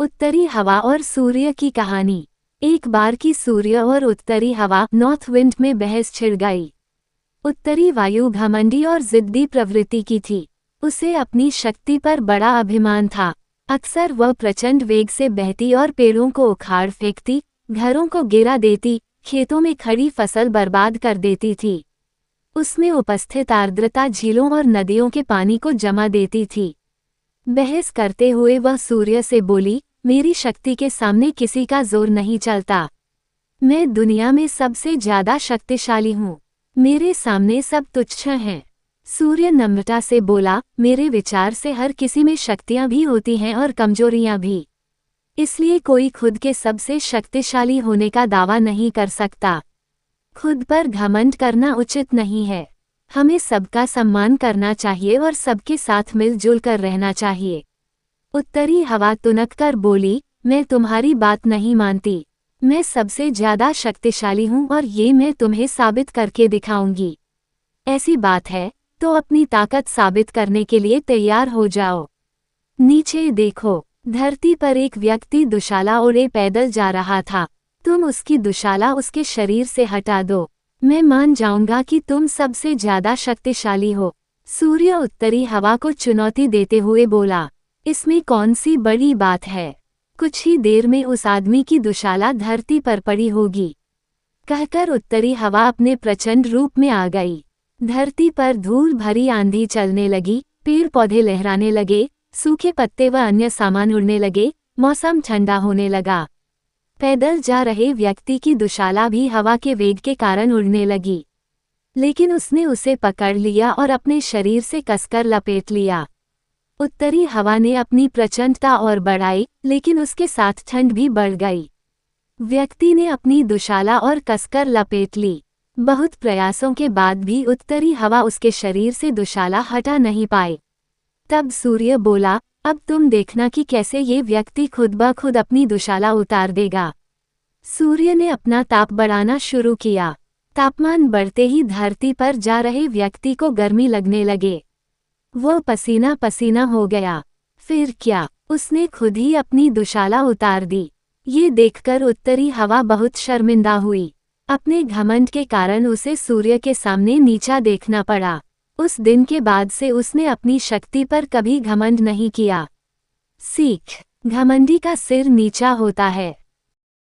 उत्तरी हवा और सूर्य की कहानी। एक बार की सूर्य और उत्तरी हवा नॉर्थ विंड में बहस छिड़ गई। उत्तरी वायु घमंडी और जिद्दी प्रवृत्ति की थी। उसे अपनी शक्ति पर बड़ा अभिमान था। अक्सर वह प्रचंड वेग से बहती और पेड़ों को उखाड़ फेंकती, घरों को गिरा देती, खेतों में खड़ी फसल बर्बाद कर देती थी। उसमें उपस्थित आर्द्रता झीलों और नदियों के पानी को जमा देती थी। बहस करते हुए वह सूर्य से बोली, मेरी शक्ति के सामने किसी का जोर नहीं चलता। मैं दुनिया में सबसे ज्यादा शक्तिशाली हूँ। मेरे सामने सब तुच्छ हैं। सूर्य नम्रता से बोला, मेरे विचार से हर किसी में शक्तियाँ भी होती हैं और कमजोरियाँ भी। इसलिए कोई खुद के सबसे शक्तिशाली होने का दावा नहीं कर सकता। खुद पर घमंड करना उचित नहीं है। हमें सबका सम्मान करना चाहिए और सबके साथ मिलजुल कर रहना चाहिए। उत्तरी हवा तुनक कर बोली, मैं तुम्हारी बात नहीं मानती। मैं सबसे ज्यादा शक्तिशाली हूँ और ये मैं तुम्हें साबित करके दिखाऊंगी। ऐसी बात है तो अपनी ताकत साबित करने के लिए तैयार हो जाओ। नीचे देखो, धरती पर एक व्यक्ति दुशाला ओढ़े पैदल जा रहा था। तुम उसकी दुशाला उसके शरीर से हटा दो, मैं मान जाऊंगा कि तुम सबसे ज्यादा शक्तिशाली हो। सूर्य उत्तरी हवा को चुनौती देते हुए बोला, इसमें कौन सी बड़ी बात है। कुछ ही देर में उस आदमी की दुशाला धरती पर पड़ी होगी। कहकर उत्तरी हवा अपने प्रचंड रूप में आ गई। धरती पर धूल भरी आंधी चलने लगी, पेड़ पौधे लहराने लगे, सूखे पत्ते व अन्य सामान उड़ने लगे, मौसम ठंडा होने लगा। पैदल जा रहे व्यक्ति की दुशाला भी हवा के वेग के कारण उड़ने लगी, लेकिन उसने उसे पकड़ लिया और अपने शरीर से कसकर लपेट लिया। उत्तरी हवा ने अपनी प्रचंडता और बढ़ाई, लेकिन उसके साथ ठंड भी बढ़ गई। व्यक्ति ने अपनी दुशाला और कसकर लपेट ली। बहुत प्रयासों के बाद भी उत्तरी हवा उसके शरीर से दुशाला हटा नहीं पाई। तब सूर्य बोला, अब तुम देखना कि कैसे ये व्यक्ति खुद ब खुद अपनी दुशाला उतार देगा। सूर्य ने अपना ताप बढ़ाना शुरू किया। तापमान बढ़ते ही धरती पर जा रहे व्यक्ति को गर्मी लगने लगे। वह पसीना पसीना हो गया। फिर क्या, उसने खुद ही अपनी दुशाला उतार दी। ये देखकर उत्तरी हवा बहुत शर्मिंदा हुई। अपने घमंड के कारण उसे सूर्य के सामने नीचा देखना पड़ा। उस दिन के बाद से उसने अपनी शक्ति पर कभी घमंड नहीं किया। सीख, घमंडी का सिर नीचा होता है।